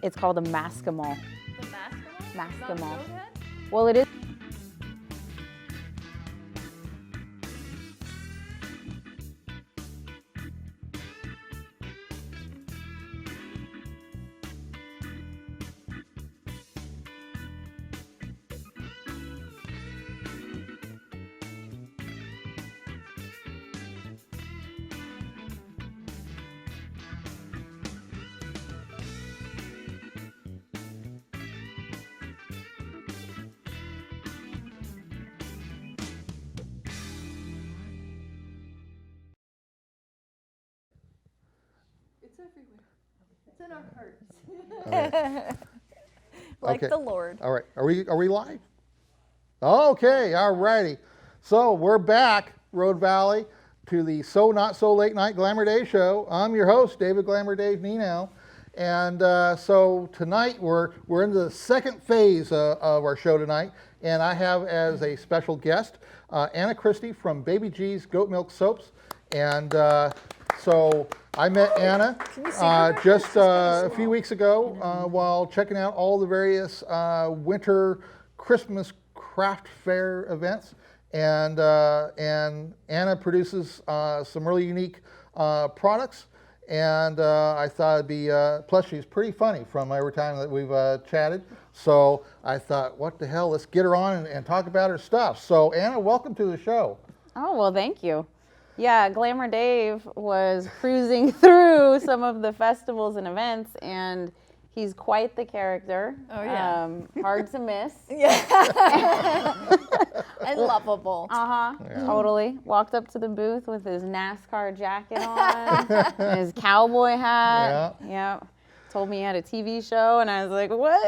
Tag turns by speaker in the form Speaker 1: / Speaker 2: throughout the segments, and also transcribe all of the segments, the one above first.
Speaker 1: It's called a mascamol.
Speaker 2: The mascamol?
Speaker 1: Mascamol.
Speaker 2: Not goat head?
Speaker 1: Well, it is.
Speaker 2: It's everywhere. It's in our hearts.
Speaker 3: Like
Speaker 4: Okay.
Speaker 3: the Lord.
Speaker 4: All right, are we live? Okay, all righty. So we're back, Road Valley, to the So Not So Late Night Glamour Day show. I'm your host, David Glamour Dave Nienow, and so tonight we're into the second phase of our show tonight, and I have as a special guest Anna Christie from Baby G's Goat Milk Soaps, and so I met Anna just a few weeks ago while checking out all the various winter Christmas craft fair events, and Anna produces some really unique products, and I thought it'd be, plus she's pretty funny from every time that we've chatted, so I thought, what the hell, let's get her on and talk about her stuff. So Anna, welcome to the show.
Speaker 1: Oh, well, thank you. Yeah, Glamour Dave was cruising through some of the festivals and events, and he's quite the character.
Speaker 3: Oh, yeah.
Speaker 1: Hard to miss.
Speaker 3: And lovable.
Speaker 1: Totally. Walked up to the booth with his NASCAR jacket on, and his cowboy hat. Yeah. Told me he had a TV show, and I was like, what?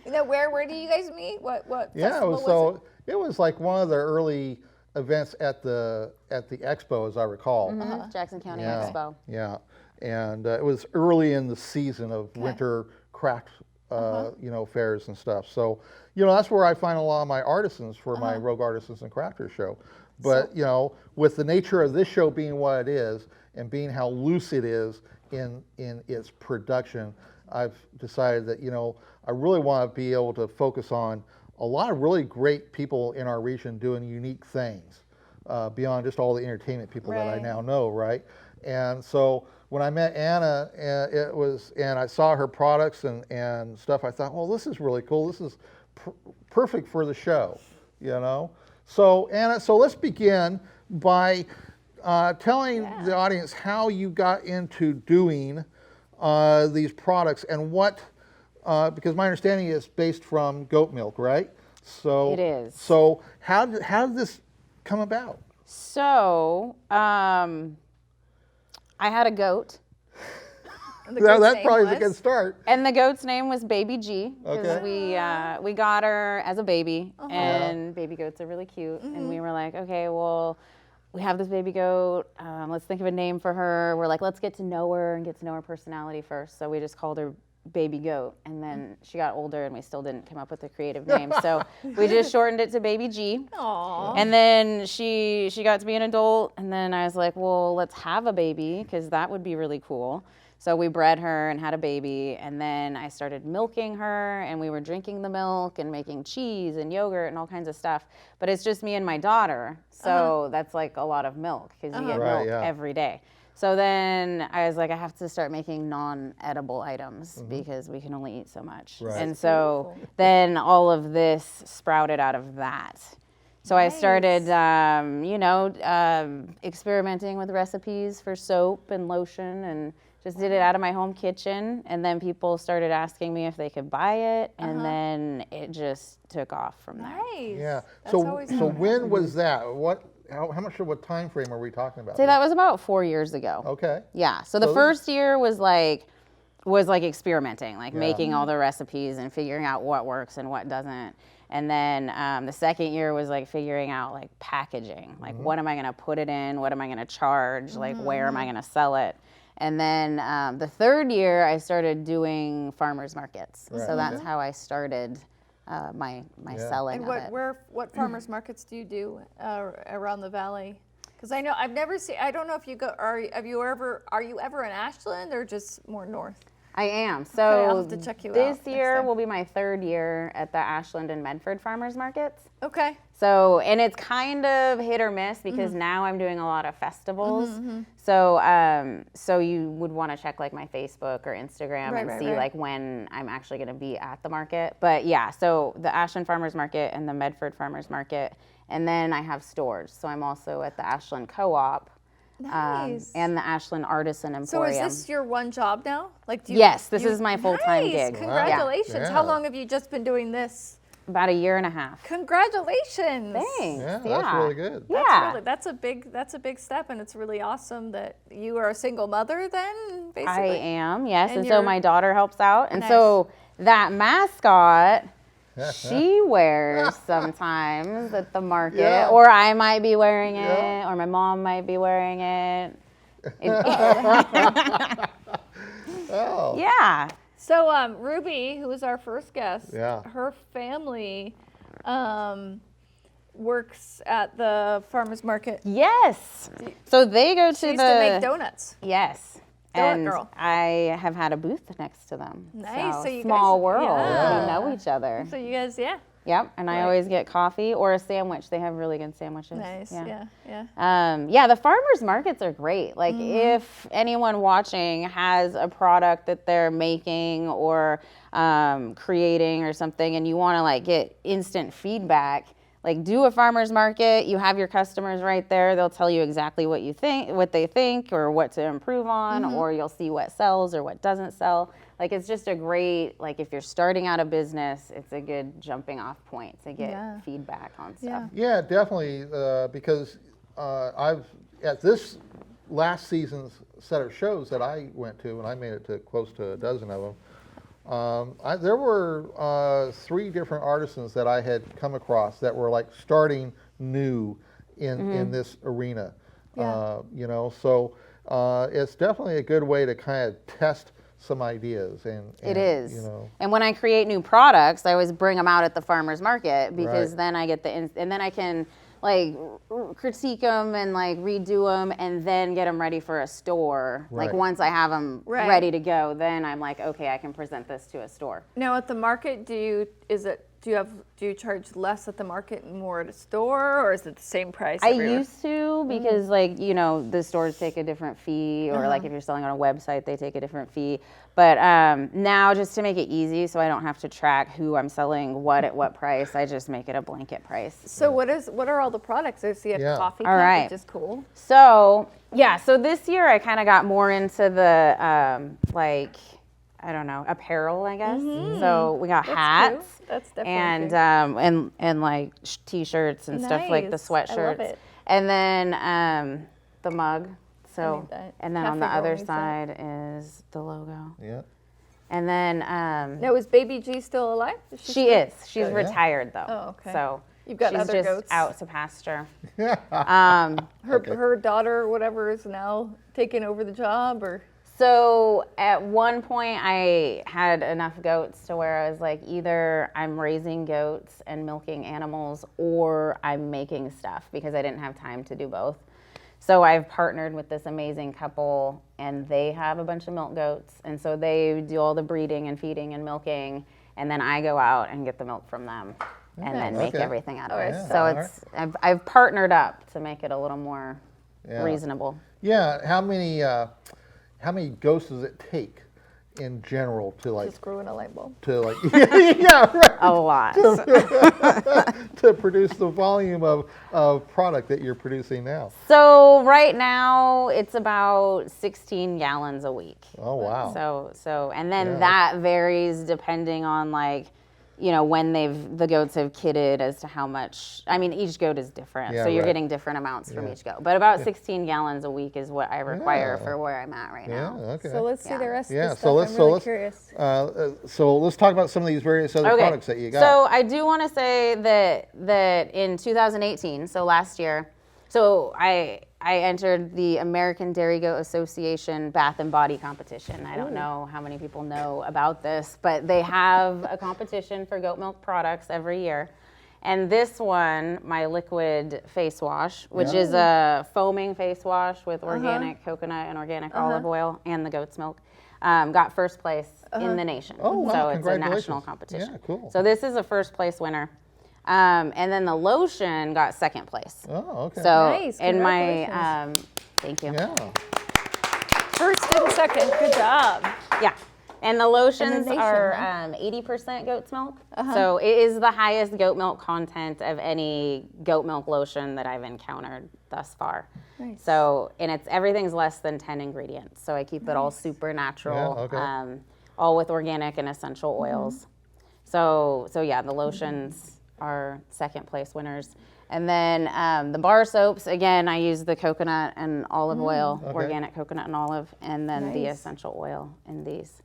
Speaker 3: Now, where do you guys meet? What
Speaker 4: Yeah,
Speaker 3: festival was it?
Speaker 4: It was like one of the early events at the expo, as I recall.
Speaker 1: Jackson County
Speaker 4: Yeah,
Speaker 1: Expo.
Speaker 4: yeah, and it was early in the season of winter craft, fairs and stuff. So, that's where I find a lot of my artisans for my Rogue Artisans and Crafters show. But with the nature of this show being what it is, and being how loose it is in its production, I've decided that I really want to be able to focus on a lot of really great people in our region doing unique things beyond just all the entertainment people that I now know, right? And so when I met Anna, and I saw her products and stuff, I thought, well, this is really cool. This is perfect for the show, So Anna, so let's begin by telling the audience how you got into doing these products and what. Because my understanding is based from goat milk, right? So
Speaker 1: It is.
Speaker 4: So how did this come about?
Speaker 1: So, I had a goat,
Speaker 3: And the goat's
Speaker 4: That's
Speaker 3: name
Speaker 4: probably a
Speaker 3: was?
Speaker 4: good start.
Speaker 1: and the goat's name was Baby G, because
Speaker 4: Okay.
Speaker 1: we got her as a baby, and baby goats are really cute, and we were like, okay, well, we have this baby goat, let's think of a name for her. We're like, let's get to know her and get to know her personality first, so we just called her Baby Goat, and then she got older and we still didn't come up with a creative name, so we just shortened it to Baby G.
Speaker 3: Aww.
Speaker 1: And then she got to be an adult, and then I was like, well, let's have a baby, because that would be really cool. So we bred her and had a baby, and then I started milking her, and we were drinking the milk and making cheese and yogurt and all kinds of stuff. But it's just me and my daughter, so that's like a lot of milk, because you get
Speaker 4: Right,
Speaker 1: milk
Speaker 4: yeah.
Speaker 1: every day. So then I was like, I have to start making non-edible items, because we can only eat so much.
Speaker 4: Right.
Speaker 1: And so then all of this sprouted out of that. So I started, experimenting with recipes for soap and lotion, and just did it out of my home kitchen. And then people started asking me if they could buy it, and then it just took off from there.
Speaker 3: Nice.
Speaker 4: Yeah.
Speaker 3: That's
Speaker 4: So
Speaker 3: always
Speaker 4: when was that? How much of a time frame are we talking about?
Speaker 1: So that was about 4 years ago.
Speaker 4: Okay.
Speaker 1: Yeah. So the
Speaker 4: So-
Speaker 1: first year was like experimenting, like making all the recipes and figuring out what works and what doesn't. And then the second year was like figuring out like packaging, like what am I going to put it in? What am I going to charge? Like where am I going to sell it? And then the third year I started doing farmers markets.
Speaker 4: Right.
Speaker 1: So that's how I started my selling
Speaker 3: And
Speaker 1: of it.
Speaker 3: what farmers markets do you do around the valley? Because I know I've never seen. I don't know if you go. Are you ever in Ashland or just more north?
Speaker 1: I am. So
Speaker 3: I'll have to check you out
Speaker 1: this
Speaker 3: next
Speaker 1: year
Speaker 3: time.
Speaker 1: will be my 3rd year at the Ashland and Medford farmers markets.
Speaker 3: Okay.
Speaker 1: So, and it's kind of hit or miss because now I'm doing a lot of festivals. So you would want to check like my Facebook or Instagram and see like when I'm actually going to be at the market. But yeah, so the Ashland Farmers Market and the Medford Farmers Market, and then I have stores. So I'm also at the Ashland Co-op.
Speaker 3: Nice.
Speaker 1: And the Ashland Artisan
Speaker 3: So
Speaker 1: Emporium.
Speaker 3: is this your one job now? Like,
Speaker 1: Yes, this is my full-time
Speaker 3: Nice.
Speaker 1: gig.
Speaker 3: Congratulations.
Speaker 4: Yeah.
Speaker 3: How long have you just been doing this?
Speaker 1: About 1.5 years.
Speaker 3: Congratulations.
Speaker 1: Thanks.
Speaker 4: Yeah, that's really good.
Speaker 1: Yeah.
Speaker 3: That's a big step, and it's really awesome that you are a single mother then, basically.
Speaker 1: I am, yes.
Speaker 3: And
Speaker 1: And so
Speaker 3: you're-
Speaker 1: my daughter helps out. And
Speaker 3: Nice.
Speaker 1: so that mascot, she wears sometimes at the market,
Speaker 4: Yeah.
Speaker 1: or I might be wearing it,
Speaker 4: Yeah.
Speaker 1: or my mom might be wearing it.
Speaker 4: Oh.
Speaker 1: Yeah.
Speaker 3: So Ruby, who was our first guest,
Speaker 4: Yeah.
Speaker 3: her family works at the farmer's market.
Speaker 1: Yes. So they go to
Speaker 3: She used
Speaker 1: the.
Speaker 3: to make donuts.
Speaker 1: Yes.
Speaker 3: Donut
Speaker 1: And
Speaker 3: girl.
Speaker 1: I have had a booth next to them.
Speaker 3: Nice.
Speaker 1: So,
Speaker 3: So you
Speaker 1: small
Speaker 3: guys-
Speaker 1: world.
Speaker 3: yeah.
Speaker 1: We know each other.
Speaker 3: So you guys, yeah.
Speaker 1: Yep. And I
Speaker 3: Right.
Speaker 1: always get coffee or a sandwich. They have really good sandwiches.
Speaker 3: Nice. Yeah.
Speaker 1: Yeah, the farmers markets are great. Like if anyone watching has a product that they're making or creating or something, and you want to like get instant feedback, like do a farmers market. You have your customers right there. They'll tell you exactly what you think, what they think, or what to improve on, or you'll see what sells or what doesn't sell. Like it's just a great, like if you're starting out a business, it's a good jumping off point to get feedback on stuff.
Speaker 4: Yeah, definitely, because I've, at this last season's set of shows that I went to, and I made it to close to a dozen of them, there were 3 different artisans that I had come across that were like starting new in this arena. You know, so it's definitely a good way to kind of test some ideas. And
Speaker 1: It is.
Speaker 4: You know,
Speaker 1: And when I create new products, I always bring them out at the farmer's market because
Speaker 4: Right.
Speaker 1: then I get and then I can like critique them and like redo them and then get them ready for a store. Like
Speaker 4: Right.
Speaker 1: once I have them
Speaker 3: Right.
Speaker 1: ready to go, then I'm like, okay, I can present this to a store.
Speaker 3: Now at the market, do you charge less at the market and more at a store, or is it the same price?
Speaker 1: I
Speaker 3: everywhere?
Speaker 1: used to because like, you know, the stores take a different fee or like if you're selling on a website, they take a different fee. But now just to make it easy so I don't have to track who I'm selling what at what price, I just make it a blanket price.
Speaker 3: So what are all the products? I see a
Speaker 4: Yeah.
Speaker 3: coffee
Speaker 1: All
Speaker 3: cup,
Speaker 1: right.
Speaker 3: which is cool.
Speaker 1: So yeah, so this year I kind of got more into the like I don't know, apparel, I guess. So we got hats
Speaker 3: cute. That's definitely
Speaker 1: and like t-shirts and stuff like the
Speaker 3: Nice. I love
Speaker 1: sweatshirts,
Speaker 3: it.
Speaker 1: and then the mug. So
Speaker 3: need that.
Speaker 1: and then on the
Speaker 3: Cafe girl
Speaker 1: other
Speaker 3: needs that.
Speaker 1: side is the logo,
Speaker 4: yeah.
Speaker 1: and then
Speaker 3: Now is Baby G still alive? Is
Speaker 1: she
Speaker 3: still-
Speaker 1: is. She's
Speaker 4: Yeah.
Speaker 1: retired though.
Speaker 3: Oh, okay.
Speaker 1: So
Speaker 3: You've got
Speaker 1: she's
Speaker 3: other
Speaker 1: just
Speaker 3: goats.
Speaker 1: out to pasture.
Speaker 3: Her
Speaker 4: Okay.
Speaker 3: her daughter, or whatever, is now taking over the job, or
Speaker 1: So at one point I had enough goats to where I was like, either I'm raising goats and milking animals or I'm making stuff because I didn't have time to do both. So I've partnered with this amazing couple and they have a bunch of milk goats. And so they do all the breeding and feeding and milking. And then I go out and get the milk from them and then make
Speaker 4: okay.
Speaker 1: everything out of it.
Speaker 3: Alright.
Speaker 1: So
Speaker 4: Yeah,
Speaker 1: it's, I've partnered up to make it a little more
Speaker 4: Yeah.
Speaker 1: reasonable.
Speaker 4: Yeah, how many ghosts does it take in general to like
Speaker 3: just grew in a light bulb.
Speaker 4: yeah, right,
Speaker 1: A lot.
Speaker 4: to produce the volume of product that you're producing now?
Speaker 1: So right now it's about 16 gallons a week.
Speaker 4: Oh wow.
Speaker 1: So and then
Speaker 4: Yeah.
Speaker 1: that varies depending on like, you know, when the goats have kidded as to how much. I mean, each goat is different,
Speaker 4: Yeah,
Speaker 1: so you're
Speaker 4: right.
Speaker 1: getting different amounts from
Speaker 4: Yeah.
Speaker 1: each goat. But about 16 gallons a week is what I require
Speaker 4: Yeah.
Speaker 1: for where I'm at right
Speaker 4: Yeah,
Speaker 1: now.
Speaker 4: okay.
Speaker 3: So let's see
Speaker 1: Yeah.
Speaker 3: the rest
Speaker 4: Yeah,
Speaker 3: of the
Speaker 4: so
Speaker 3: stuff.
Speaker 4: let's-
Speaker 3: I'm
Speaker 4: so
Speaker 3: really
Speaker 4: let's-
Speaker 3: curious.
Speaker 4: So let's talk about some of these various other
Speaker 1: Okay.
Speaker 4: products that you got.
Speaker 1: So I do want to say that in 2018, so last year, so I entered the American Dairy Goat Association Bath and Body Competition. I don't know how many people know about this, but they have a competition for goat milk products every year. And this one, my liquid face wash, which is a foaming face wash with organic coconut and organic olive oil and the goat's milk, got first place in the nation.
Speaker 4: Oh, wow,
Speaker 1: so it's a national
Speaker 4: congratulations.
Speaker 1: competition.
Speaker 4: Yeah, cool.
Speaker 1: So this is a first place winner. And then the lotion got second place.
Speaker 4: Oh, okay.
Speaker 1: So
Speaker 3: Nice,
Speaker 1: in my,
Speaker 3: congratulations.
Speaker 1: thank you.
Speaker 4: yeah.
Speaker 3: First and second, good job.
Speaker 1: Yeah. And the lotions
Speaker 3: nation,
Speaker 1: are
Speaker 3: huh?
Speaker 1: 80% goat's milk. So it is the highest goat milk content of any goat milk lotion that I've encountered thus far.
Speaker 3: Nice.
Speaker 1: So, and everything's less than 10 ingredients. So I keep it all super natural,
Speaker 4: Yeah, okay.
Speaker 1: all with organic and essential oils. So yeah, the lotions are second place winners. And then the bar soaps, again, I use the coconut and olive oil, organic coconut and olive, and then the
Speaker 3: Nice.
Speaker 1: essential oil in these.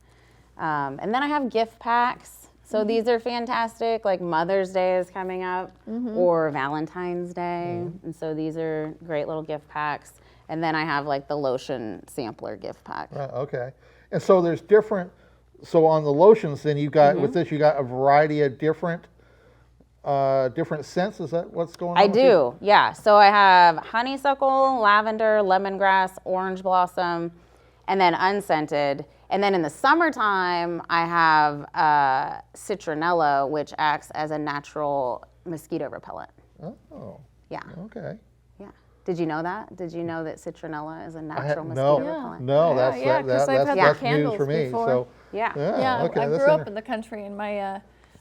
Speaker 1: And then I have gift packs. So these are fantastic, like Mother's Day is coming up or Valentine's Day. And so these are great little gift packs. And then I have like the lotion sampler gift pack.
Speaker 4: Okay. And so there's different, so on the lotions, then you got, with this, you got a variety of different scents. Is that what's going on?
Speaker 1: I
Speaker 4: with you?
Speaker 1: do, yeah. So I have honeysuckle, lavender, lemongrass, orange blossom, and then unscented. And then in the summertime, I have citronella, which acts as a natural mosquito repellent.
Speaker 4: Oh,
Speaker 1: Yeah,
Speaker 4: okay.
Speaker 1: yeah. Did you know that? Did you know that citronella is a natural
Speaker 4: No,
Speaker 1: mosquito repellent?
Speaker 4: no,
Speaker 3: Yeah, yeah, 'cause I've had
Speaker 4: that's
Speaker 3: the
Speaker 4: news
Speaker 3: candles
Speaker 4: for me.
Speaker 3: before.
Speaker 4: So,
Speaker 1: Yeah.
Speaker 3: Yeah,
Speaker 4: okay,
Speaker 3: I
Speaker 4: that's
Speaker 3: grew up in the country, and my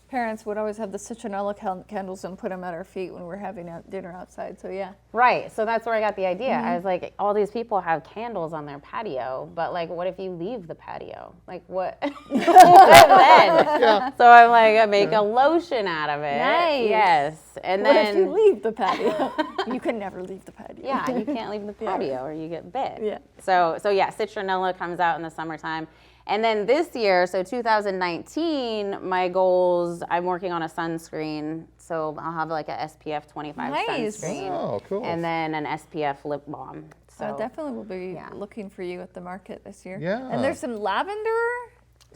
Speaker 3: parents would always have the citronella candles and put them at our feet when we're having dinner outside. So yeah,
Speaker 1: Right, so that's where I got the idea.
Speaker 3: Mm-hmm.
Speaker 1: I was like, all these people have candles on their patio, but like, what if you leave the patio? Like, what? What then? So I'm like, I make a lotion out of it.
Speaker 3: Nice.
Speaker 1: Yes, and
Speaker 3: what
Speaker 1: then
Speaker 3: if you leave the patio? You can never leave the patio.
Speaker 1: yeah, you can't leave the patio or you get bit.
Speaker 3: Yeah.
Speaker 1: So yeah, citronella comes out in the summertime. And then this year, so 2019, my goals, I'm working on a sunscreen. So I'll have like a SPF 25
Speaker 3: Nice.
Speaker 1: sunscreen.
Speaker 4: oh, cool.
Speaker 1: And then an SPF lip balm. So
Speaker 3: I definitely will be
Speaker 1: yeah.
Speaker 3: looking for you at the market this year.
Speaker 4: Yeah.
Speaker 3: And there's some lavender.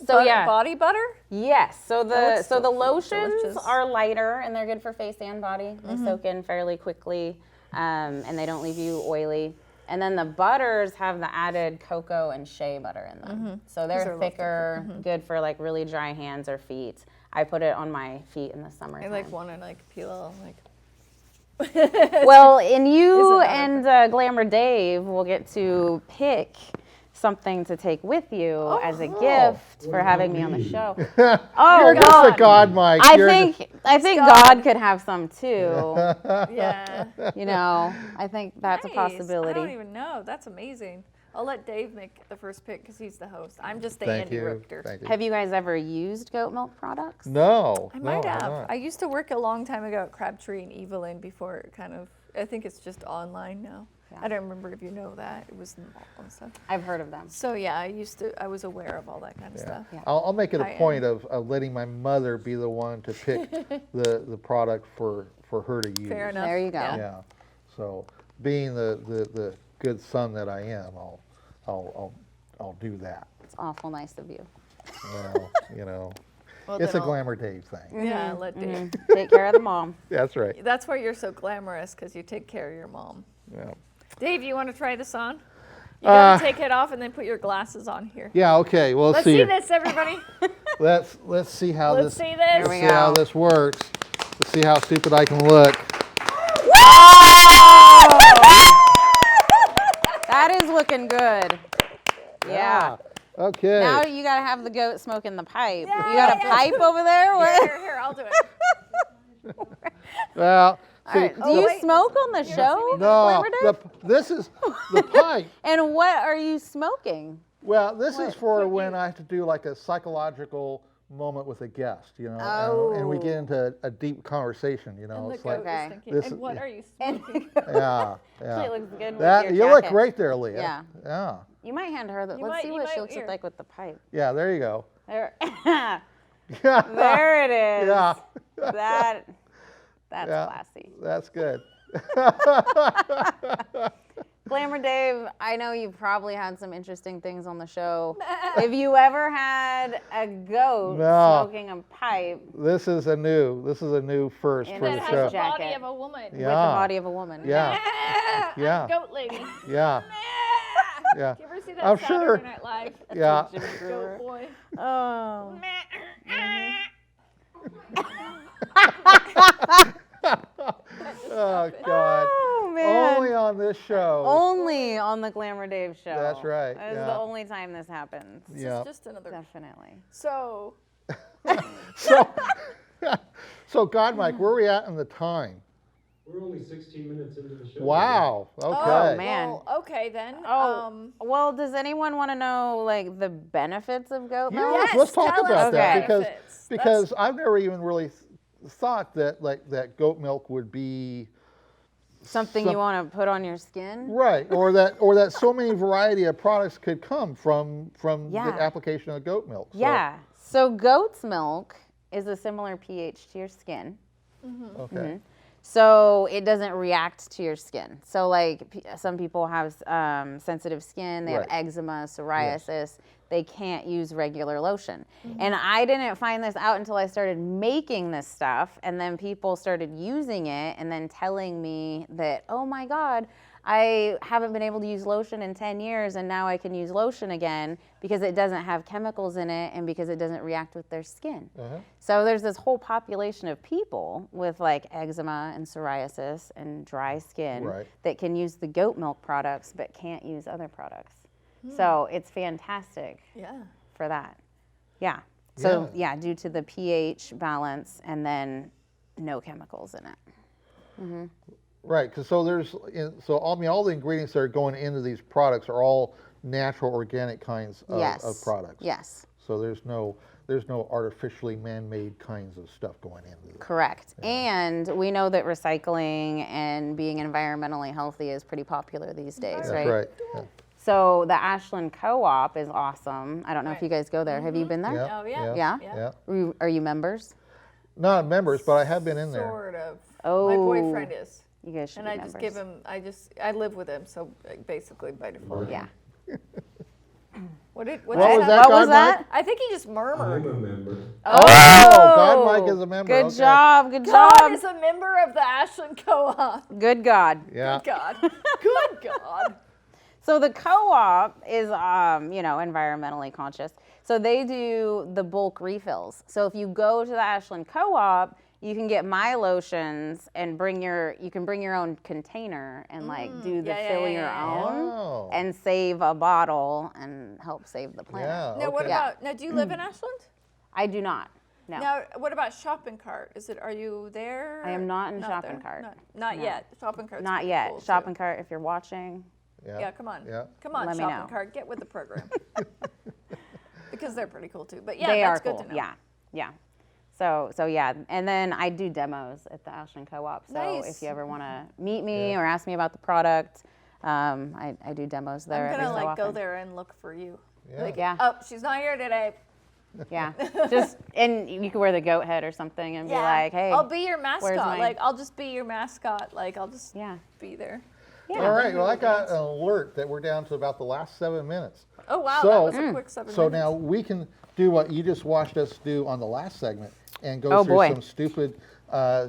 Speaker 1: So yeah.
Speaker 3: Body butter.
Speaker 1: Yes. So
Speaker 3: looks
Speaker 1: the lotions
Speaker 3: delicious.
Speaker 1: are lighter and they're good for face and body. They soak in fairly quickly, and they don't leave you oily. And then the butters have the added cocoa and shea butter in them. So they're
Speaker 3: are
Speaker 1: thicker, good for like really dry hands or feet. I put it on my feet in the
Speaker 3: I
Speaker 1: summertime.
Speaker 3: like want to like peel like.
Speaker 1: Well, and you
Speaker 3: Isn't that
Speaker 1: and Glamour Dave will get to pick something to take with you as a gift for having me on the show. Oh,
Speaker 4: You're just a god, Mike.
Speaker 1: I
Speaker 4: You're
Speaker 1: think God could have some too.
Speaker 3: Yeah.
Speaker 1: You know, I think that's a
Speaker 3: Nice.
Speaker 1: possibility.
Speaker 3: I don't even know. That's amazing. I'll let Dave make the first pick because he's the host. I'm just the
Speaker 4: Thank
Speaker 3: Andy
Speaker 4: you.
Speaker 3: Richter.
Speaker 4: Thank you.
Speaker 1: Have you guys ever used goat milk products?
Speaker 4: No.
Speaker 3: I might
Speaker 4: no,
Speaker 3: have.
Speaker 4: not.
Speaker 3: I used to work a long time ago at Crabtree and Evelyn before it kind of, I think it's just online now.
Speaker 1: Yeah.
Speaker 3: I don't remember if you know that. It was in the mall and stuff.
Speaker 1: I've heard of them.
Speaker 3: So yeah, I was aware of all that kind of stuff.
Speaker 1: Yeah.
Speaker 4: I'll make it a
Speaker 3: I
Speaker 4: point of letting my mother be the one to pick the product for her to use.
Speaker 3: Fair enough.
Speaker 1: There you go.
Speaker 3: Yeah.
Speaker 4: Yeah. So being the good son that I am, I'll do that.
Speaker 1: It's awful nice of you.
Speaker 4: Well, you know,
Speaker 3: Well,
Speaker 4: it's
Speaker 3: then
Speaker 4: a
Speaker 3: I'll-
Speaker 4: Glamour Dave thing.
Speaker 3: Yeah, let Dave.
Speaker 1: Take care of the mom.
Speaker 4: That's right.
Speaker 3: That's why you're so glamorous because you take care of your mom.
Speaker 4: Yeah.
Speaker 3: Dave, you want to try this on? You gotta take it off and then put your glasses on here.
Speaker 4: Yeah. Okay. Well,
Speaker 3: Let's see this, everybody.
Speaker 4: Let's see how
Speaker 3: Let's
Speaker 4: this.
Speaker 3: see this.
Speaker 1: Here we
Speaker 4: See how
Speaker 1: go.
Speaker 4: this works. Let's see how stupid I can look.
Speaker 1: That is looking good. Yeah.
Speaker 4: Okay.
Speaker 1: Now you gotta have the goat smoking the pipe.
Speaker 3: Yeah,
Speaker 1: You got a
Speaker 3: yeah.
Speaker 1: pipe over there?
Speaker 3: Here, I'll do it.
Speaker 4: Well,
Speaker 1: All
Speaker 4: see,
Speaker 1: right. Do you
Speaker 3: wait.
Speaker 1: smoke on the show?
Speaker 4: no,
Speaker 1: Glamour Date?
Speaker 4: this is the pipe.
Speaker 1: And what are you smoking?
Speaker 4: Well, this is for when I have to do like a psychological moment with a guest, you know, and we get into a deep conversation, you know.
Speaker 3: And the
Speaker 4: It's
Speaker 3: goat
Speaker 4: like,
Speaker 1: Okay.
Speaker 3: is thinking,
Speaker 4: this
Speaker 3: and
Speaker 4: is-
Speaker 3: what are you
Speaker 1: And
Speaker 3: smoking?
Speaker 4: yeah,
Speaker 1: she
Speaker 4: yeah.
Speaker 1: looks good with
Speaker 4: That
Speaker 1: your
Speaker 4: you look
Speaker 1: jacket.
Speaker 4: great there, Leah.
Speaker 1: Yeah.
Speaker 4: Yeah.
Speaker 1: You might hand her that.
Speaker 3: You
Speaker 1: Let's
Speaker 3: might-
Speaker 1: see
Speaker 3: you
Speaker 1: what she
Speaker 3: might
Speaker 1: looks
Speaker 3: here.
Speaker 1: like with the pipe.
Speaker 4: Yeah. There you go.
Speaker 1: There,
Speaker 4: Yeah.
Speaker 1: there it is.
Speaker 4: Yeah.
Speaker 1: That's
Speaker 4: Yeah.
Speaker 1: classy.
Speaker 4: That's good.
Speaker 1: Glamour Dave, I know you've probably had some interesting things on the show. Have you ever had a goat
Speaker 4: No.
Speaker 1: smoking a pipe
Speaker 4: This is a new first
Speaker 1: In
Speaker 4: for
Speaker 1: a
Speaker 4: the
Speaker 3: That has
Speaker 4: show.
Speaker 3: the body
Speaker 1: jacket.
Speaker 3: of a woman.
Speaker 1: with the
Speaker 4: Yeah.
Speaker 1: body of a woman?
Speaker 4: Yeah. Yeah.
Speaker 3: I'm goat lady.
Speaker 4: Yeah. Yeah.
Speaker 3: Do you ever see that
Speaker 4: I'm
Speaker 3: Saturday
Speaker 4: sure.
Speaker 3: Night Live?
Speaker 4: Yeah.
Speaker 3: Goat boy.
Speaker 1: Oh.
Speaker 4: Oh God.
Speaker 1: Oh man.
Speaker 4: Only on this show.
Speaker 1: Only on the Glamour Dave show.
Speaker 4: That's right,
Speaker 1: That is
Speaker 4: yeah.
Speaker 1: the only time this happens.
Speaker 4: Yeah.
Speaker 3: It's just another.
Speaker 1: Definitely.
Speaker 3: So,
Speaker 4: So, so God, Mike, where are we at in the time?
Speaker 5: We're only 16 minutes into the show.
Speaker 4: Wow. Okay.
Speaker 1: Oh, man.
Speaker 3: well, okay then.
Speaker 1: Oh, well, does anyone want to know like the benefits of goat milk?
Speaker 4: Yes,
Speaker 3: Yes,
Speaker 4: let's talk
Speaker 3: tell us
Speaker 4: about
Speaker 1: the
Speaker 4: that
Speaker 3: benefits.
Speaker 4: because I've never even really thought that that goat milk would be
Speaker 1: Something you want to put on your skin?
Speaker 4: right, or that so many variety of products could come from
Speaker 1: Yeah.
Speaker 4: the application of goat milk. So,
Speaker 1: Yeah. So goat's milk is a similar pH to your skin.
Speaker 4: Okay.
Speaker 1: So it doesn't react to your skin. So like some people have sensitive skin, they
Speaker 4: Right.
Speaker 1: have eczema, psoriasis, they can't use regular lotion. And I didn't find this out until I started making this stuff, and then people started using it and then telling me that, oh my God, I haven't been able to use lotion in 10 years and now I can use lotion again because it doesn't have chemicals in it and because it doesn't react with their skin.
Speaker 4: Uh-huh.
Speaker 1: So there's this whole population of people with like eczema and psoriasis and dry skin
Speaker 4: Right.
Speaker 1: that can use the goat milk products but can't use other products. So it's fantastic
Speaker 3: yeah.
Speaker 1: for that. Yeah. So yeah, due to the pH balance and then no chemicals in it.
Speaker 4: Right, because so all the ingredients that are going into these products are all natural, organic kinds of products.
Speaker 1: Yes.
Speaker 4: So there's no artificially man-made kinds of stuff going into it.
Speaker 1: Correct. And we know that recycling and being environmentally healthy is pretty popular these days,
Speaker 4: That's
Speaker 1: right?
Speaker 4: right. Yeah.
Speaker 1: So the Ashland Co-op is awesome. I don't know if you guys go there. Have you been there?
Speaker 4: Yeah.
Speaker 3: Oh, yeah.
Speaker 1: Yeah?
Speaker 4: Yeah.
Speaker 1: Are you members?
Speaker 4: Not members, but I have been in there.
Speaker 3: Sort of.
Speaker 1: Oh.
Speaker 3: My boyfriend is.
Speaker 1: You guys should
Speaker 3: And
Speaker 1: be
Speaker 3: I
Speaker 1: members.
Speaker 3: just give him, I live with him, so basically by default.
Speaker 1: Yeah.
Speaker 3: What's
Speaker 4: What was that,
Speaker 1: What was
Speaker 4: God,
Speaker 1: that?
Speaker 4: Mike?
Speaker 3: I think he just murmured.
Speaker 5: I'm a member.
Speaker 4: Oh, God, Mike is a member.
Speaker 1: Good
Speaker 4: Okay.
Speaker 1: job. Good
Speaker 3: God
Speaker 1: job.
Speaker 3: is a member of the Ashland Co-op.
Speaker 1: Good God.
Speaker 4: Yeah.
Speaker 3: Good God. Good God.
Speaker 1: So the co-op is, environmentally conscious. So they do the bulk refills. So if you go to the Ashland Co-op, you can get my lotions and you can bring your own container and do the fill your own
Speaker 4: Oh.
Speaker 1: and save a bottle and help save the planet.
Speaker 4: Yeah.
Speaker 3: Now, what
Speaker 4: okay.
Speaker 3: about, now do you live in Ashland?
Speaker 1: I do not. No.
Speaker 3: Now, what about shopping cart? Are you there?
Speaker 1: I am not in shopping
Speaker 3: there?
Speaker 1: cart.
Speaker 3: Not
Speaker 1: No.
Speaker 3: yet. Shopping cart's
Speaker 1: Not
Speaker 3: pretty
Speaker 1: yet.
Speaker 3: cool, too.
Speaker 1: Shopping cart, if you're watching.
Speaker 3: Yeah, come on.
Speaker 4: Yeah.
Speaker 3: Come on,
Speaker 1: Let me
Speaker 3: shopping
Speaker 1: know.
Speaker 3: cart. Get with the program. Because they're pretty cool too. But yeah,
Speaker 1: They
Speaker 3: that's
Speaker 1: are
Speaker 3: good
Speaker 1: cool.
Speaker 3: to know.
Speaker 1: Yeah. Yeah. So yeah, and then I do demos at the Ashland Co-op. So
Speaker 3: Nice.
Speaker 1: if you ever want to meet me or ask me about the product, I do demos there.
Speaker 3: I'm
Speaker 1: every
Speaker 3: gonna
Speaker 1: so
Speaker 3: go
Speaker 1: often.
Speaker 3: there and look for you.
Speaker 4: Yeah.
Speaker 3: Like,
Speaker 1: Yeah.
Speaker 3: oh, she's not here today.
Speaker 1: Yeah. And you could wear the goat head or something and be like, hey.
Speaker 3: I'll be your mascot.
Speaker 1: my-
Speaker 3: Like, I'll just be your mascot. Like, I'll just
Speaker 1: Yeah.
Speaker 3: be there.
Speaker 1: Yeah.
Speaker 4: All right. Well, I got an alert that we're down to about the last 7 minutes.
Speaker 3: Oh wow,
Speaker 4: So-
Speaker 3: that was a quick 7
Speaker 4: So
Speaker 3: minutes.
Speaker 4: now we can do what you just watched us do on the last segment and go
Speaker 1: Oh,
Speaker 4: through
Speaker 1: boy.
Speaker 4: some stupid,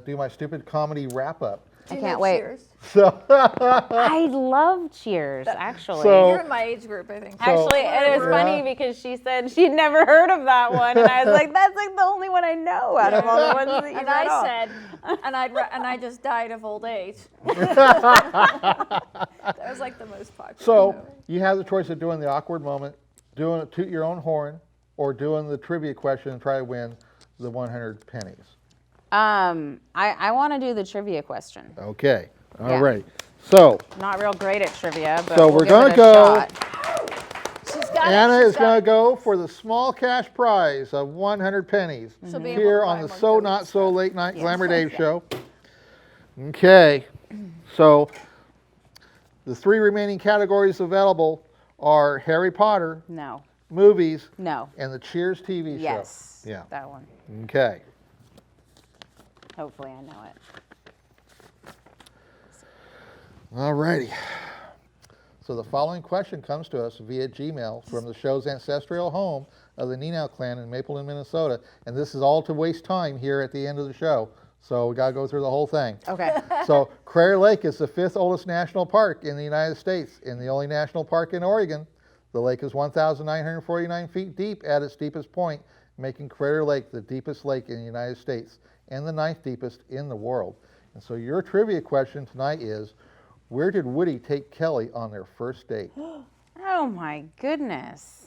Speaker 4: do my stupid comedy wrap up.
Speaker 3: Do you
Speaker 1: I can't
Speaker 3: know
Speaker 1: wait.
Speaker 3: Cheers?
Speaker 4: So,
Speaker 1: I love Cheers, actually.
Speaker 4: So-
Speaker 3: You're in my age group, I think.
Speaker 1: Actually, and it was
Speaker 4: Yeah.
Speaker 1: funny because she said she'd never heard of that one, and I was like, "That's like the only one I know out of all the ones that you
Speaker 3: And
Speaker 1: read off."
Speaker 3: I said, and I just died of old age. That was like the most popular.
Speaker 4: so
Speaker 3: one.
Speaker 4: you have the choice of doing the awkward moment, doing it toot your own horn, or doing the trivia question and try to win the 100 pennies.
Speaker 1: I want to do the trivia question.
Speaker 4: Okay. All
Speaker 1: Yeah.
Speaker 4: right. So
Speaker 1: Not real great at trivia, but
Speaker 4: So
Speaker 1: we'll
Speaker 4: we're
Speaker 1: give
Speaker 4: gonna
Speaker 1: it a
Speaker 4: go-
Speaker 1: shot.
Speaker 3: She's got
Speaker 4: Anna
Speaker 3: it.
Speaker 4: is going to go for the small cash prize of 100 pennies
Speaker 3: She'll be able
Speaker 4: here
Speaker 3: to
Speaker 4: on
Speaker 3: buy
Speaker 4: the
Speaker 3: more
Speaker 4: So
Speaker 3: goat
Speaker 4: Not
Speaker 3: stuff.
Speaker 4: So Late Night Glamour Dave show. Okay. So the 3 remaining categories available are Harry Potter,
Speaker 1: No,
Speaker 4: movies,
Speaker 1: no,
Speaker 4: and the Cheers TV show.
Speaker 1: yes,
Speaker 4: Yeah.
Speaker 1: that one.
Speaker 4: Okay.
Speaker 1: Hopefully, I know it.
Speaker 4: All righty. So the following question comes to us via Gmail from the show's ancestral home of the Nienow clan in Mapleton, Minnesota. And this is all to waste time here at the end of the show. So we got to go through the whole thing.
Speaker 1: Okay.
Speaker 4: So Crater Lake is the 5th oldest national park in the United States and the only national park in Oregon. The lake is 1,949 feet deep at its deepest point, making Crater Lake the deepest lake in the United States and the 9th deepest in the world. And so your trivia question tonight is, where did Woody take Kelly on their first date?
Speaker 1: Oh my goodness.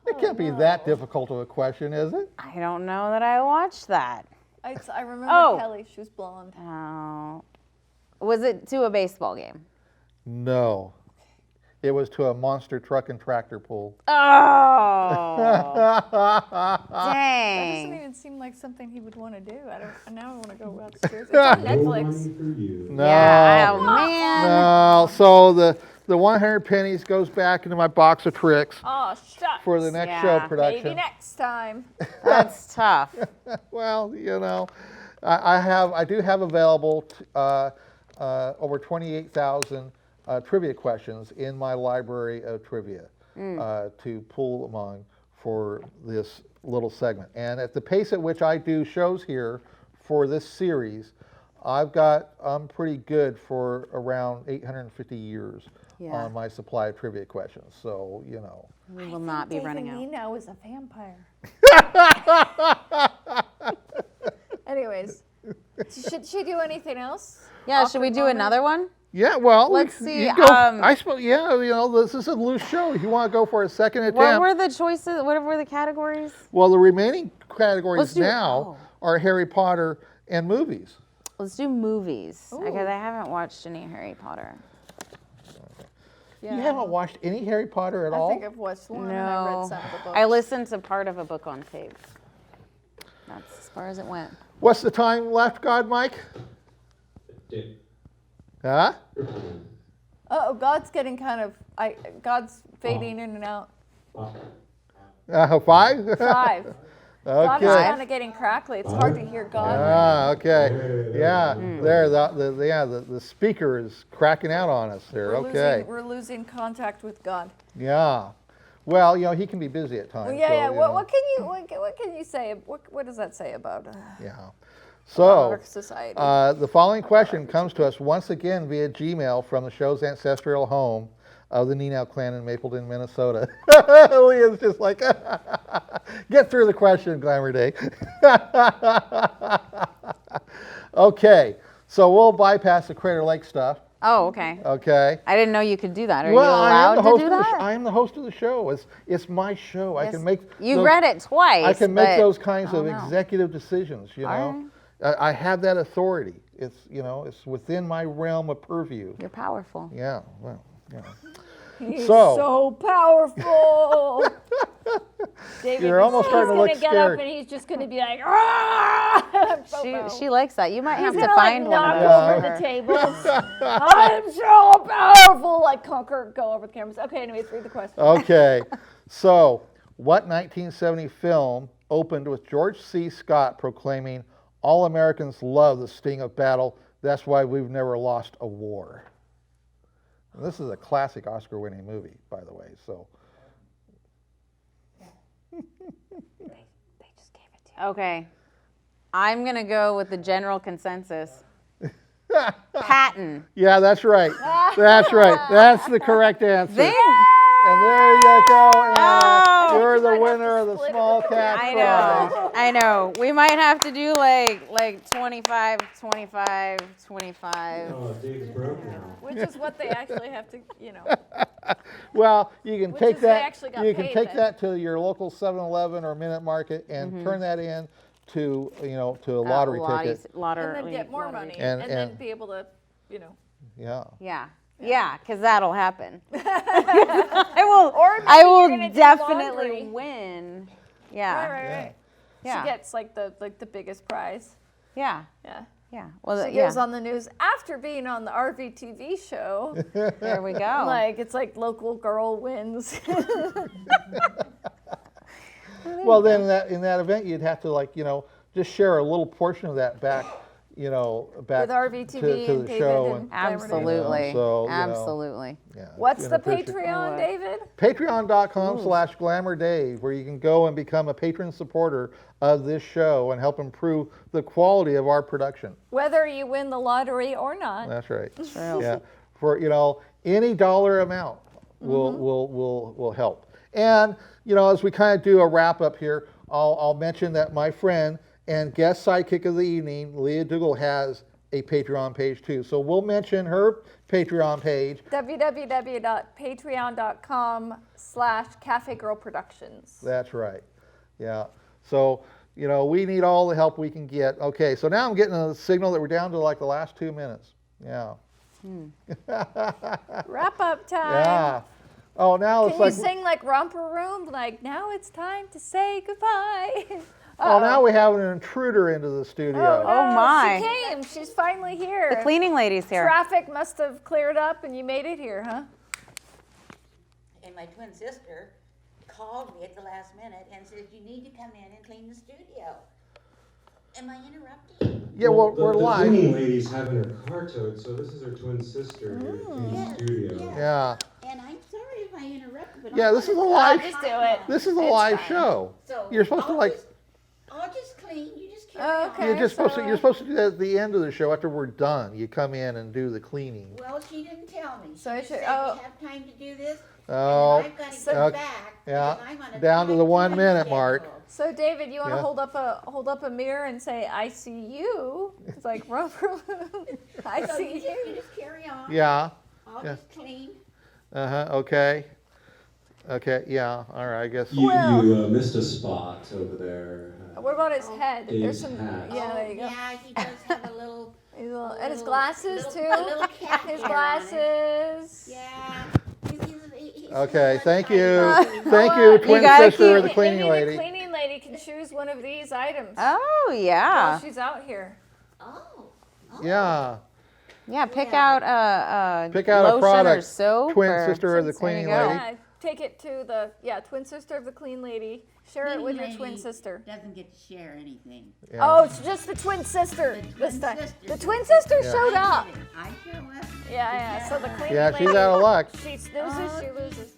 Speaker 4: It can't be that difficult of a question, is it?
Speaker 1: I don't know that I watched that.
Speaker 3: I remember
Speaker 1: Oh.
Speaker 3: Kelly. She was blonde.
Speaker 1: Oh. Was it to a baseball game?
Speaker 4: No. It was to a monster truck and tractor pull.
Speaker 1: Oh.
Speaker 3: That doesn't
Speaker 1: Dang.
Speaker 3: even seem like something he would want to do. Now I want to go upstairs. It's on
Speaker 5: No
Speaker 3: Netflix.
Speaker 5: money for you.
Speaker 4: No.
Speaker 1: Yeah, oh man.
Speaker 4: No. So the 100 pennies goes back into my box of tricks
Speaker 3: Oh, shucks.
Speaker 4: for the next
Speaker 1: Yeah.
Speaker 4: show
Speaker 3: Maybe
Speaker 4: production.
Speaker 3: next time.
Speaker 1: That's tough.
Speaker 4: Well, I do have available over 28,000 trivia questions in my library of trivia to pull among for this little segment. And at the pace at which I do shows here for this series, I'm pretty good for around 850 years
Speaker 1: Yeah.
Speaker 4: on my supply of trivia questions. So,
Speaker 1: We will not be running out.
Speaker 3: Nienow is a vampire. Anyways, should she do anything else?
Speaker 1: Yeah, should we
Speaker 3: Awkward
Speaker 1: do
Speaker 3: moment?
Speaker 1: another one?
Speaker 4: yeah, well,
Speaker 1: Let's see,
Speaker 4: you go, I suppose, this is a loose show. If you want to go for a second attempt.
Speaker 1: What were the choices? What were the categories?
Speaker 4: Well, the remaining categories
Speaker 1: Let's do-
Speaker 4: now
Speaker 1: oh.
Speaker 4: are Harry Potter and movies.
Speaker 1: Let's do movies.
Speaker 3: Ooh.
Speaker 1: Because I haven't watched any Harry Potter.
Speaker 3: Yeah.
Speaker 4: You haven't watched any Harry Potter at
Speaker 3: I
Speaker 4: all?
Speaker 3: think I've watched one and I read
Speaker 1: No.
Speaker 3: some of the books.
Speaker 1: I listened to part of a book on tape. That's as far as it went.
Speaker 4: What's the time left, God Mike?
Speaker 5: Dick.
Speaker 4: Huh?
Speaker 3: Oh, God's getting God's fading in and out.
Speaker 4: 5?
Speaker 3: 5. God is
Speaker 4: Okay.
Speaker 3: kind of getting crackly. It's hard to hear God.
Speaker 4: Ah, okay. Yeah, there, the speaker is cracking out on us there. Okay.
Speaker 3: We're losing contact with God.
Speaker 4: Yeah. Well, he can be busy at times.
Speaker 3: Well, yeah,
Speaker 4: so,
Speaker 3: yeah.
Speaker 4: you
Speaker 3: What
Speaker 4: know,
Speaker 3: can you say? What does that say about
Speaker 4: Yeah.
Speaker 3: about
Speaker 4: So,
Speaker 3: our society?
Speaker 4: the following question comes to us once again via Gmail from the show's ancestral home of the Nienow clan in Mapleton, Minnesota. Leah's just like, get through the question, Glamour Date. Okay, so we'll bypass the Crater Lake stuff.
Speaker 1: Oh, okay.
Speaker 4: Okay.
Speaker 1: I didn't know you could do that. Are
Speaker 4: Well,
Speaker 1: you
Speaker 4: I am
Speaker 1: allowed
Speaker 4: the
Speaker 1: to
Speaker 4: host
Speaker 1: do
Speaker 4: of the
Speaker 1: that?
Speaker 4: I am the host of the show. It's my show. I
Speaker 1: Yes.
Speaker 4: can make.
Speaker 1: You
Speaker 4: those-
Speaker 1: read it twice.
Speaker 4: I can make
Speaker 1: but-
Speaker 4: those kinds
Speaker 1: oh,
Speaker 4: of
Speaker 1: no.
Speaker 4: executive decisions.
Speaker 1: All
Speaker 4: I have that authority. It's within my realm of purview.
Speaker 1: You're powerful.
Speaker 4: Yeah. Well.
Speaker 3: He's
Speaker 4: so-
Speaker 3: so powerful. David,
Speaker 4: You're almost starting to look
Speaker 3: he's gonna get
Speaker 4: scared.
Speaker 3: up and he's just gonna be like, "Ah!"
Speaker 1: She likes that. You might have
Speaker 3: He's
Speaker 1: to
Speaker 3: gonna
Speaker 1: find
Speaker 3: like
Speaker 1: one of
Speaker 3: knock
Speaker 1: those
Speaker 3: over
Speaker 1: for
Speaker 3: the
Speaker 1: her.
Speaker 3: tables. I'm so powerful, like conquer, go over the cameras. Okay, anyways, read the question.
Speaker 4: Okay. So, what 1970 film opened with George C. Scott proclaiming, "All Americans love the sting of battle. That's why we've never lost a war"? And this is a classic Oscar-winning movie, by the way. So.
Speaker 3: They just gave it to
Speaker 1: Okay. I'm going to go with the general consensus. Patton.
Speaker 4: Yeah, that's right. That's right. That's the correct answer.
Speaker 1: There.
Speaker 4: And there you go, Anna.
Speaker 1: Oh.
Speaker 4: You're the
Speaker 3: I have
Speaker 4: winner
Speaker 3: to
Speaker 4: of the
Speaker 3: split it
Speaker 4: small
Speaker 3: with
Speaker 4: cat
Speaker 1: I
Speaker 4: prize.
Speaker 1: know. I know. We might have to do like 25, 25, 25.
Speaker 5: Oh, Dave's broke now.
Speaker 3: Which is what they actually have to,
Speaker 4: Well, you can
Speaker 3: Which
Speaker 4: take
Speaker 3: is they
Speaker 4: that.
Speaker 3: actually got
Speaker 4: You can
Speaker 3: paid
Speaker 4: take
Speaker 3: then.
Speaker 4: that to your local 7-Eleven or Minute Market and
Speaker 1: Mm-hmm.
Speaker 4: turn that in to to a lottery ticket.
Speaker 3: and then get more money,
Speaker 4: And-
Speaker 3: and then
Speaker 4: and-
Speaker 3: be able to,
Speaker 4: Yeah.
Speaker 1: Yeah, because that'll happen. I will.
Speaker 3: Or maybe
Speaker 1: I
Speaker 3: you're
Speaker 1: will
Speaker 3: gonna do
Speaker 1: definitely
Speaker 3: laundry.
Speaker 1: win. Yeah.
Speaker 3: right.
Speaker 1: Yeah.
Speaker 3: She gets like the biggest prize.
Speaker 1: Yeah.
Speaker 3: Yeah.
Speaker 1: Yeah. Well,
Speaker 3: She
Speaker 1: yeah.
Speaker 3: goes on the news after being on the RVTV show.
Speaker 1: There we go.
Speaker 3: Like it's like local girl wins.
Speaker 4: Well, then in that event, you'd have to just share a little portion of that back, you know, back
Speaker 3: With RVTV
Speaker 4: to the
Speaker 3: and David
Speaker 4: show.
Speaker 3: and
Speaker 1: Absolutely.
Speaker 4: So, you know,
Speaker 1: Absolutely.
Speaker 4: Yeah,
Speaker 3: What's
Speaker 4: it's
Speaker 3: the
Speaker 4: been a
Speaker 3: Patreon, David?
Speaker 4: Patreon.com/Glamour Dave, where you can go and become a patron supporter of this show and help improve the quality of our production.
Speaker 3: Whether you win the lottery or not.
Speaker 4: That's right.
Speaker 1: True.
Speaker 4: Yeah, for you know, any dollar amount will help. And you know, as we kind of do a wrap up here, I'll mention that my friend and guest sidekick of the evening, Leah Dougal, has a Patreon page too. So we'll mention her Patreon page.
Speaker 3: www.patreon.com/CafeGirlProductions.
Speaker 4: That's right. Yeah. So, you know, we need all the help we can get. Okay, so now I'm getting a signal that we're down to like the last 2 minutes. Yeah.
Speaker 3: Wrap up time.
Speaker 4: Yeah. Oh, now
Speaker 3: Can
Speaker 4: it's
Speaker 3: you
Speaker 4: like,
Speaker 3: sing like Romper Room? Like, now it's time to say goodbye.
Speaker 4: oh, now we have an intruder into the studio.
Speaker 1: Oh, my.
Speaker 3: She came. She's finally here.
Speaker 1: The cleaning lady's here.
Speaker 3: Traffic must have cleared up and you made it here, huh?
Speaker 6: And my twin sister called me at the last minute and said, you need to come in and clean the studio. Am I interrupting?
Speaker 4: Yeah, well, we're
Speaker 5: the
Speaker 4: live.
Speaker 5: cleaning lady's having her car towed, so this is her twin sister here to clean the studio.
Speaker 4: Yeah.
Speaker 6: And I'm sorry if I interrupted, but
Speaker 4: Yeah,
Speaker 6: I'm
Speaker 4: this is a
Speaker 6: gonna
Speaker 4: live.
Speaker 3: Just do it.
Speaker 4: This is a
Speaker 3: It's
Speaker 4: live
Speaker 3: fine.
Speaker 4: show.
Speaker 6: So
Speaker 4: You're supposed to like.
Speaker 6: I'll just clean. You just carry
Speaker 3: Okay.
Speaker 6: on.
Speaker 4: You're just supposed to.
Speaker 3: so-
Speaker 4: You're supposed to do that at the end of the show after we're done. You come in and do the cleaning.
Speaker 6: Well, she didn't tell me. She
Speaker 3: So I
Speaker 6: just
Speaker 3: should-
Speaker 6: said,
Speaker 3: oh.
Speaker 6: we have time to do this.
Speaker 4: Oh,
Speaker 6: And then I've got to
Speaker 3: so-
Speaker 6: get
Speaker 4: okay.
Speaker 6: back.
Speaker 4: Yeah,
Speaker 6: because I'm on a
Speaker 4: down to the 1
Speaker 6: time
Speaker 4: minute
Speaker 6: schedule.
Speaker 4: mark.
Speaker 3: So David, you want to
Speaker 4: Yeah.
Speaker 3: hold up a mirror and say, "I see you"? It's like Romper Room. I
Speaker 6: So
Speaker 3: see
Speaker 6: you
Speaker 3: you.
Speaker 6: just carry on.
Speaker 4: Yeah.
Speaker 6: I'll
Speaker 4: yeah.
Speaker 6: just clean.
Speaker 4: Okay. Okay. Yeah. All right. I guess.
Speaker 5: You,
Speaker 3: Well-
Speaker 5: you missed a spot over there.
Speaker 3: What about his head?
Speaker 5: Dave's
Speaker 3: There's some.
Speaker 5: hat.
Speaker 3: Yeah, there you go.
Speaker 6: Yeah, he does have a little.
Speaker 3: And his glasses too.
Speaker 6: A little cat
Speaker 3: His
Speaker 6: hair on it.
Speaker 3: glasses.
Speaker 6: Yeah. He's
Speaker 4: Okay.
Speaker 6: really
Speaker 4: Thank
Speaker 6: tiny.
Speaker 4: you. Thank you, twin
Speaker 1: gotta
Speaker 4: sister of
Speaker 1: keep-
Speaker 4: the cleaning
Speaker 3: Maybe
Speaker 4: lady.
Speaker 3: the cleaning lady can choose one of these items
Speaker 1: Oh,
Speaker 3: while
Speaker 1: yeah.
Speaker 3: she's out here.
Speaker 6: Oh.
Speaker 4: Yeah.
Speaker 1: Yeah, pick
Speaker 6: Yeah.
Speaker 1: out a
Speaker 4: Pick out a
Speaker 1: lotion or
Speaker 4: product.
Speaker 1: soap.
Speaker 4: Twin
Speaker 1: or-
Speaker 4: sister of the
Speaker 1: There you
Speaker 4: cleaning
Speaker 1: go.
Speaker 4: lady.
Speaker 3: Yeah, take it to the twin sister of the clean lady. Share it with your
Speaker 6: Cleaning
Speaker 3: twin
Speaker 6: lady
Speaker 3: sister.
Speaker 6: Doesn't get to share anything.
Speaker 4: Yeah.
Speaker 3: Oh, it's just the twin sister
Speaker 6: The
Speaker 3: this
Speaker 6: twin
Speaker 3: time.
Speaker 6: sister.
Speaker 3: The twin sister
Speaker 4: Yeah.
Speaker 3: showed up.
Speaker 6: I sure was.
Speaker 3: Yeah. So the cleaning
Speaker 4: Yeah,
Speaker 3: lady.
Speaker 4: she's out of luck.
Speaker 3: She snoozes, she loses.